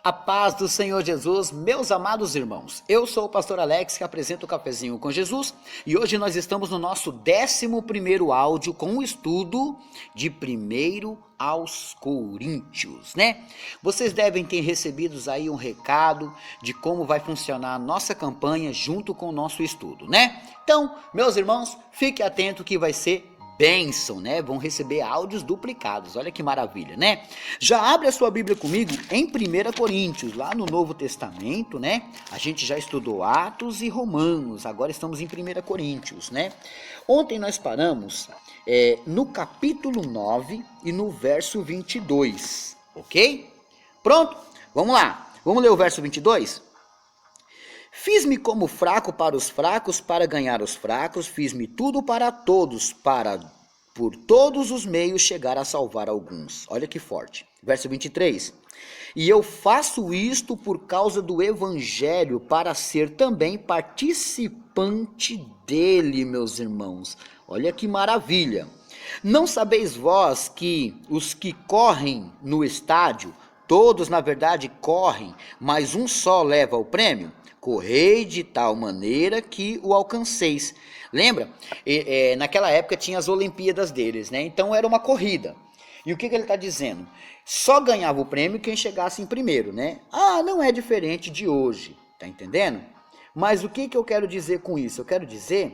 A paz do Senhor Jesus, meus amados irmãos. Eu sou o pastor Alex, que apresenta o Cafezinho com Jesus, e hoje nós estamos no nosso 11º áudio com o estudo de 1 aos Coríntios, né? Vocês devem ter recebido aí um recado de como vai funcionar a nossa campanha junto com o nosso estudo, né? Então, meus irmãos, fique atento que vai ser bênção, né? Vão receber áudios duplicados, olha que maravilha, né? Já abre a sua Bíblia comigo em 1 Coríntios, lá no Novo Testamento, né? A gente já estudou Atos e Romanos, agora estamos em 1 Coríntios, né? Ontem nós paramos no capítulo 9 e no verso 22, ok? Pronto? Vamos lá, vamos ler o verso 22? Fiz-me como fraco para os fracos, para ganhar os fracos, fiz-me tudo para todos, para por todos os meios chegar a salvar alguns. Olha que forte. Verso 23. E eu faço isto por causa do evangelho, para ser também participante dele, meus irmãos. Olha que maravilha. Não sabeis vós que os que correm no estádio, todos na verdade correm, mas um só leva o prêmio? Correi de tal maneira que o alcanceis. Lembra? Naquela época tinha as Olimpíadas deles, né? Então era uma corrida. E o que ele está dizendo? Só ganhava o prêmio quem chegasse em primeiro, né? Ah, não é diferente de hoje, tá entendendo? Mas o que eu quero dizer com isso? Eu quero dizer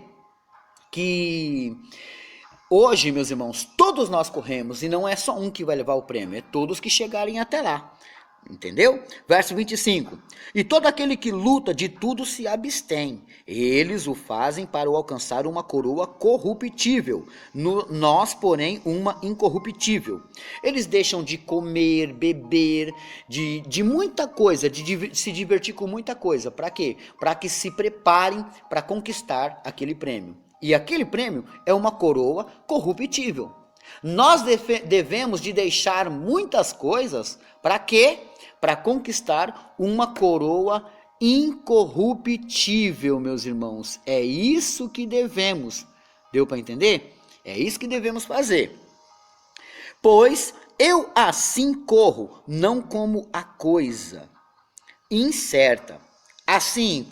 que hoje, meus irmãos, todos nós corremos e não é só um que vai levar o prêmio, é todos que chegarem até lá. Entendeu? Verso 25. E todo aquele que luta de tudo se abstém. Eles o fazem para alcançar uma coroa corruptível. Nós, porém, uma incorruptível. Eles deixam de comer, beber, de muita coisa, de se divertir com muita coisa. Para quê? Para que se preparem para conquistar aquele prêmio. E aquele prêmio é uma coroa corruptível. Nós devemos de deixar muitas coisas para quê? Para conquistar uma coroa incorruptível, meus irmãos. É isso que devemos. Deu para entender? É isso que devemos fazer. Pois eu assim corro, não como a coisa incerta. Assim,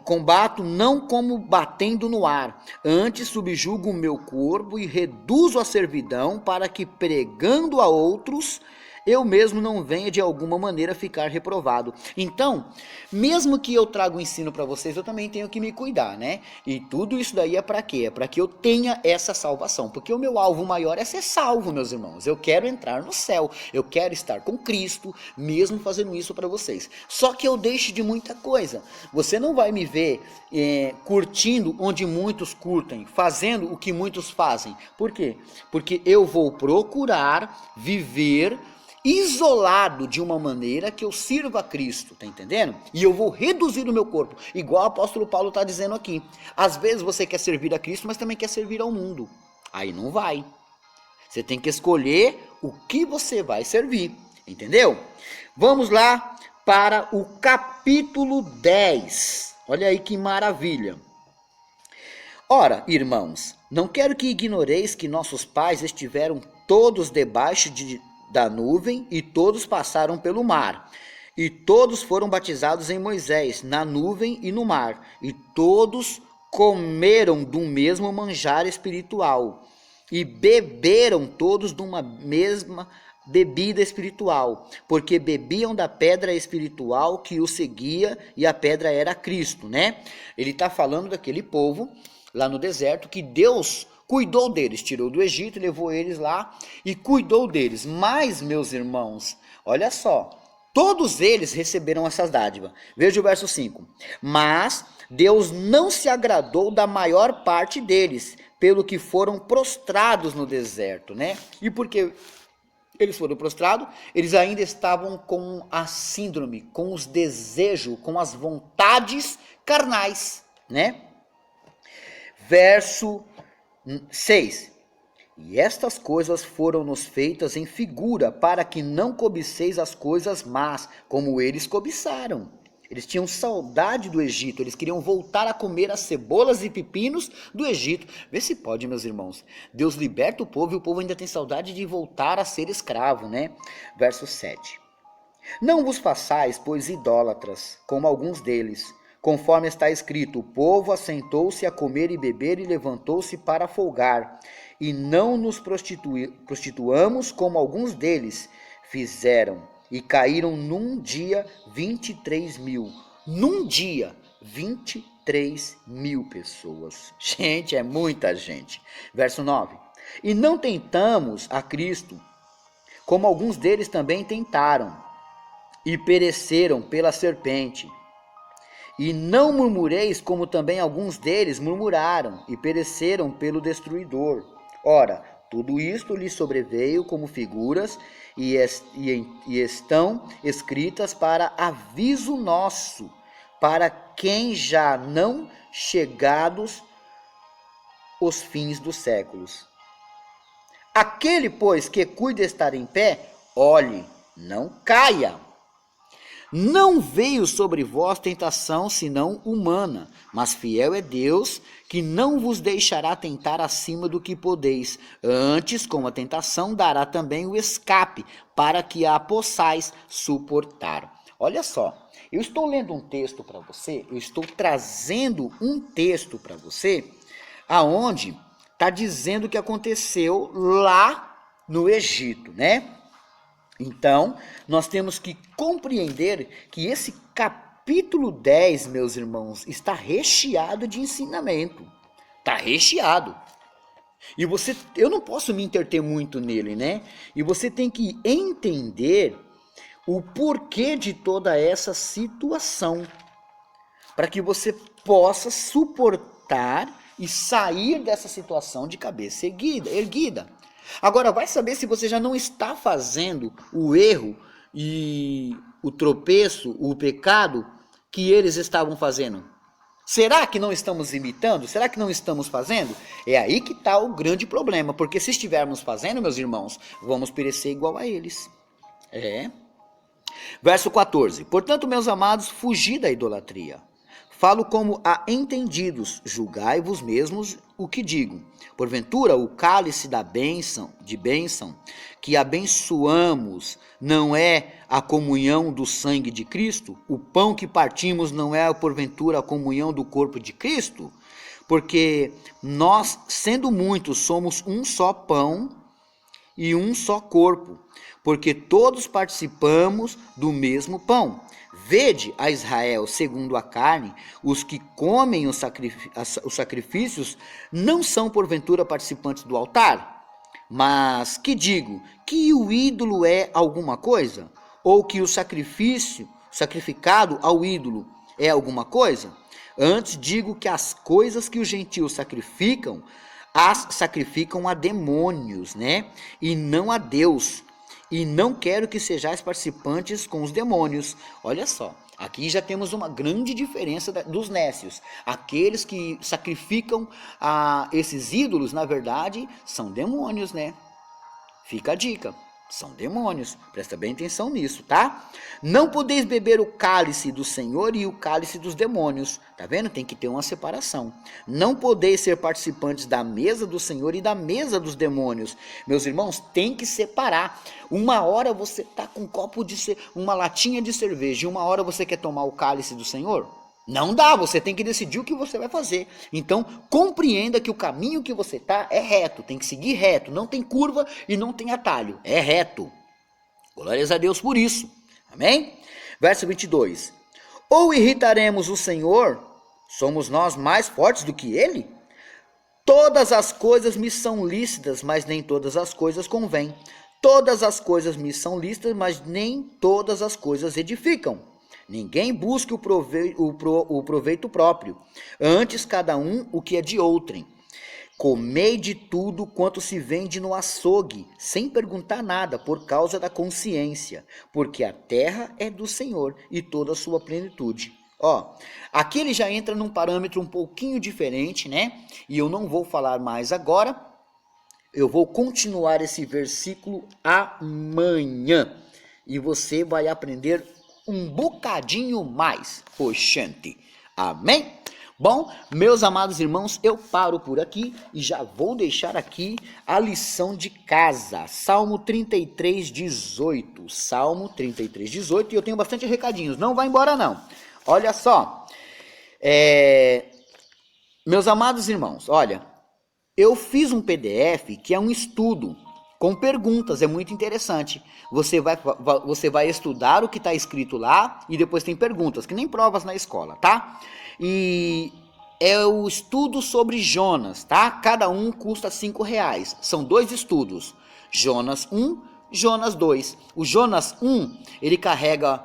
combato não como batendo no ar, antes subjugo o meu corpo e reduzo a servidão, para que pregando a outros, eu mesmo não venha de alguma maneira ficar reprovado. Então, mesmo que eu traga o ensino para vocês, eu também tenho que me cuidar, né? E tudo isso daí é para quê? É para que eu tenha essa salvação, porque o meu alvo maior é ser salvo, meus irmãos. Eu quero entrar no céu, eu quero estar com Cristo, mesmo fazendo isso para vocês. Só que eu deixo de muita coisa. Você não vai me ver curtindo onde muitos curtem, fazendo o que muitos fazem. Por quê? Porque eu vou procurar viver isolado de uma maneira que eu sirva a Cristo, tá entendendo? E eu vou reduzir o meu corpo, igual o apóstolo Paulo está dizendo aqui. Às vezes você quer servir a Cristo, mas também quer servir ao mundo. Aí não vai. Você tem que escolher o que você vai servir, entendeu? Vamos lá para o capítulo 10. Olha aí que maravilha. Ora, irmãos, não quero que ignoreis que nossos pais estiveram todos debaixo da nuvem e todos passaram pelo mar. E todos foram batizados em Moisés, na nuvem e no mar. E todos comeram do mesmo manjar espiritual. E beberam todos de uma mesma bebida espiritual, porque bebiam da pedra espiritual que o seguia, e a pedra era Cristo, né? Ele está falando daquele povo lá no deserto que Deus cuidou deles, tirou do Egito, levou eles lá e cuidou deles. Mas, meus irmãos, olha só, todos eles receberam essas dádivas. Veja o verso 5. Mas Deus não se agradou da maior parte deles, pelo que foram prostrados no deserto, né? E porque eles foram prostrados, eles ainda estavam com a síndrome, com os desejos, com as vontades carnais, né? Verso 6. E estas coisas foram-nos feitas em figura, para que não cobiceis as coisas más, como eles cobiçaram. Eles tinham saudade do Egito, eles queriam voltar a comer as cebolas e pepinos do Egito. Vê se pode, meus irmãos. Deus liberta o povo e o povo ainda tem saudade de voltar a ser escravo, né? Verso 7. Não vos façais, pois, idólatras, como alguns deles. Conforme está escrito, o povo assentou-se a comer e beber e levantou-se para folgar. E não nos prostituamos como alguns deles fizeram. E caíram num dia 23.000. Num dia, 23.000 pessoas. Gente, é muita gente. Verso 9. E não tentamos a Cristo, como alguns deles também tentaram, e pereceram pela serpente. E não murmureis, como também alguns deles murmuraram, e pereceram pelo destruidor. Ora, tudo isto lhes sobreveio como figuras, e estão escritas para aviso nosso, para quem já não chegados os fins dos séculos. Aquele, pois, que cuida estar em pé, olhe, não caia. Não veio sobre vós tentação senão humana, mas fiel é Deus, que não vos deixará tentar acima do que podeis. Antes, com a tentação, dará também o escape, para que a possais suportar. Olha só, eu estou lendo um texto para você, eu estou trazendo um texto para você, aonde está dizendo o que aconteceu lá no Egito, né? Então, nós temos que compreender que esse capítulo 10, meus irmãos, está recheado de ensinamento. Está recheado. E eu não posso me interter muito nele, né? E você tem que entender o porquê de toda essa situação, para que você possa suportar e sair dessa situação de cabeça erguida. Agora, vai saber se você já não está fazendo o erro e o tropeço, o pecado que eles estavam fazendo. Será que não estamos imitando? Será que não estamos fazendo? É aí que está o grande problema, porque se estivermos fazendo, meus irmãos, vamos perecer igual a eles. Verso 14. Portanto, meus amados, fugi da idolatria. Falo como a entendidos, julgai-vos mesmos o que digo. Porventura, o cálice de bênção que abençoamos não é a comunhão do sangue de Cristo? O pão que partimos não é, porventura, a comunhão do corpo de Cristo? Porque nós, sendo muitos, somos um só pão e um só corpo, porque todos participamos do mesmo pão. Vede a Israel segundo a carne, os que comem os sacrifícios não são porventura participantes do altar? Mas que digo? Que o ídolo é alguma coisa? Ou que o sacrificado ao ídolo é alguma coisa? Antes digo que as coisas que os gentios sacrificam, as sacrificam a demônios, né? E não a Deus. E não quero que sejais participantes com os demônios. Olha só, aqui já temos uma grande diferença dos nécios. Aqueles que sacrificam esses ídolos, na verdade, são demônios, né? Fica a dica. São demônios, presta bem atenção nisso, tá? Não podeis beber o cálice do Senhor e o cálice dos demônios, tá vendo? Tem que ter uma separação. Não podeis ser participantes da mesa do Senhor e da mesa dos demônios. Meus irmãos, tem que separar. Uma hora você tá com uma latinha de cerveja e uma hora você quer tomar o cálice do Senhor? Não dá, você tem que decidir o que você vai fazer. Então, compreenda que o caminho que você está é reto, tem que seguir reto, não tem curva e não tem atalho, é reto. Glórias a Deus por isso, amém? Verso 22. Ou irritaremos o Senhor, somos nós mais fortes do que Ele? Todas as coisas me são lícitas, mas nem todas as coisas convêm. Todas as coisas me são lícitas, mas nem todas as coisas edificam. Ninguém busque o proveito próprio, antes cada um o que é de outrem. Comei de tudo quanto se vende no açougue, sem perguntar nada, por causa da consciência, porque a terra é do Senhor e toda a sua plenitude. Aqui ele já entra num parâmetro um pouquinho diferente, né? E eu não vou falar mais agora, eu vou continuar esse versículo amanhã. E você vai aprender um bocadinho mais, oxente. Amém? Bom, meus amados irmãos, eu paro por aqui e já vou deixar aqui a lição de casa. Salmo 33, 18. Salmo 33, 18. E eu tenho bastante recadinhos. Não vai embora, não. Olha só. Meus amados irmãos, olha. Eu fiz um PDF que é um estudo com perguntas. É muito interessante. Você vai estudar o que está escrito lá e depois tem perguntas, que nem provas na escola, tá? E é o estudo sobre Jonas, tá? Cada um custa R$5. São 2 estudos. Jonas 1, Jonas 2. O Jonas 1, ele carrega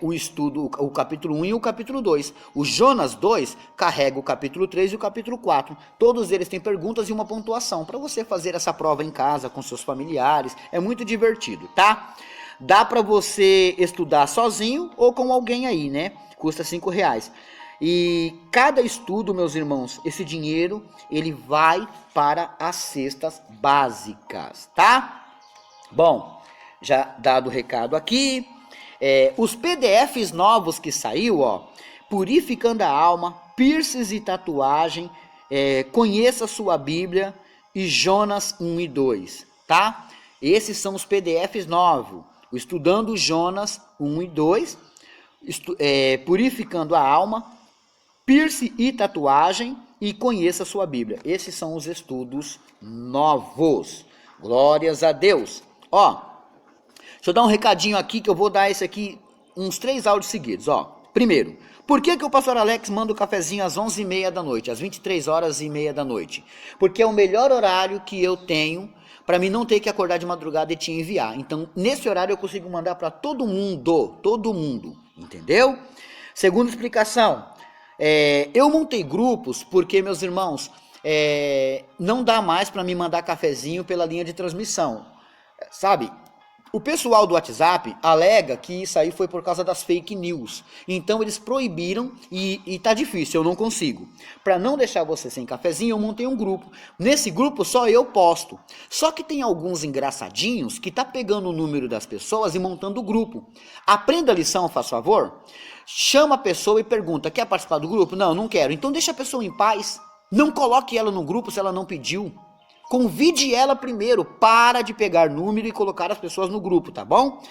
o estudo, o capítulo 1 e o capítulo 2. O Jonas 2 carrega o capítulo 3 e o capítulo 4. Todos eles têm perguntas e uma pontuação para você fazer essa prova em casa com seus familiares. É muito divertido, tá? Dá para você estudar sozinho ou com alguém aí, né? Custa R$5. E cada estudo, meus irmãos, esse dinheiro, ele vai para as cestas básicas, tá? Bom, já dado o recado aqui, os PDFs novos que saiu, ó, Purificando a Alma, Piercings e Tatuagem, Conheça Sua Bíblia e Jonas 1 e 2, tá? Esses são os PDFs novos, o Estudando Jonas 1 e 2, Purificando a Alma, Piercing e Tatuagem e Conheça Sua Bíblia. Esses são os estudos novos. Glórias a Deus. Ó, deixa eu dar um recadinho aqui, que eu vou dar esse aqui, uns 3 áudios seguidos, ó. Primeiro, por que o pastor Alex manda o cafezinho às 11h30 da noite, às 23h30 da noite? Porque é o melhor horário que eu tenho para mim não ter que acordar de madrugada e te enviar. Então, nesse horário eu consigo mandar para todo mundo, entendeu? Segunda explicação, eu montei grupos porque, meus irmãos, não dá mais para me mandar cafezinho pela linha de transmissão, sabe? O pessoal do WhatsApp alega que isso aí foi por causa das fake news. Então eles proibiram e tá difícil, eu não consigo. Para não deixar você sem cafezinho, eu montei um grupo. Nesse grupo só eu posto. Só que tem alguns engraçadinhos que tá pegando o número das pessoas e montando o grupo. Aprenda a lição, faz favor. Chama a pessoa e pergunta, quer participar do grupo? Não, não quero. Então deixa a pessoa em paz. Não coloque ela no grupo se ela não pediu. Convide ela primeiro, para de pegar número e colocar as pessoas no grupo, tá bom?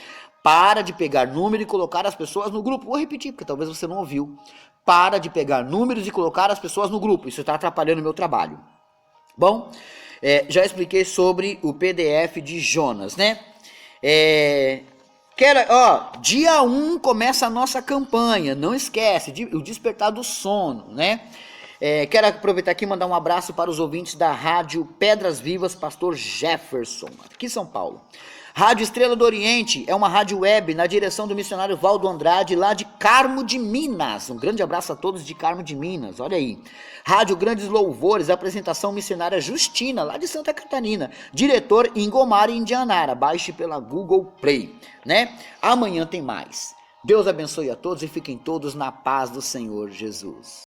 Para de pegar número e colocar as pessoas no grupo. Vou repetir, porque talvez você não ouviu. Para de pegar números e colocar as pessoas no grupo. Isso está atrapalhando o meu trabalho. Bom, já expliquei sobre o PDF de Jonas, né? Dia 1 começa a nossa campanha. Não esquece, o despertar do sono, né? Quero aproveitar aqui e mandar um abraço para os ouvintes da Rádio Pedras Vivas, Pastor Jefferson, aqui em São Paulo. Rádio Estrela do Oriente é uma rádio web na direção do missionário Valdo Andrade, lá de Carmo de Minas. Um grande abraço a todos de Carmo de Minas, olha aí. Rádio Grandes Louvores, apresentação missionária Justina, lá de Santa Catarina. Diretor Ingomar e Indianara, baixe pela Google Play, né? Amanhã tem mais. Deus abençoe a todos e fiquem todos na paz do Senhor Jesus.